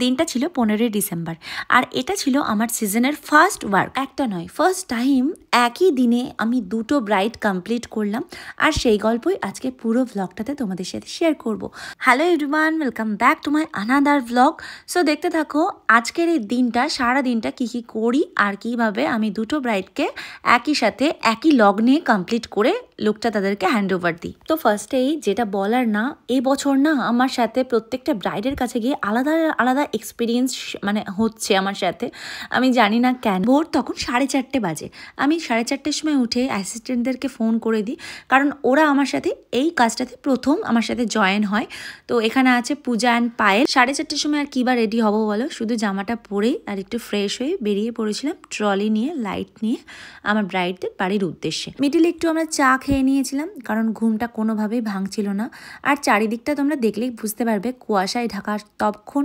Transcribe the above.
দিনটা ছিল 15 ডিসেম্বর আর এটা ছিল আমার সিজনের ফার্স্ট ওয়ার্ক। একটা নয়, ফার্স্ট টাইম একই দিনে আমি দুটো ব্রাইড কমপ্লিট করলাম আর সেই গল্পই আজকে পুরো ভ্লগটাতে তোমাদের সাথে শেয়ার করব। Hello everyone, welcome back to my another vlog. So দেখতে থাকো আজকের এই দিনটা, সারা দিনটা কি কি করি আর কিভাবে আমি দুটো ব্রাইডকে একই সাথে একই লগ্নে কমপ্লিট করে লুকটা তাদেরকে হ্যান্ড ওভার দিই। তো ফার্স্টেই যেটা বলার না, এই বছর না আমার সাথে প্রত্যেকটা ব্রাইডের কাছে গিয়ে আলাদা আলাদা এক্সপিরিয়েন্স মানে হচ্ছে আমার সাথে। আমি জানি না কেন। ভোর তখন 4:30 বাজে। আমি 4:30টার সময় উঠে অ্যাসিস্ট্যান্টদেরকে ফোন করে দিই, কারণ ওরা আমার সাথে এই কাজটাতে প্রথম আমার সাথে জয়েন হয়। তো এখানে আছে পূজা অ্যান্ড পায়েল। 4:30টার সময় আর কিবা রেডি হবো বলো, শুধু জামাটা পরে আর একটু ফ্রেশ হয়ে বেরিয়ে পড়েছিলাম ট্রলি নিয়ে, লাইট নিয়ে আমার ব্রাইডদের বাড়ির উদ্দেশ্যে। মিডিলে একটু আমরা চা খেয়ে নিয়েছিলাম, কারণ ঘুমটা কোনোভাবেই ভাঙছিল না। আর চারিদিকটা তোমরা দেখলেই বুঝতে পারবে কুয়াশায় ঢাকা। তখন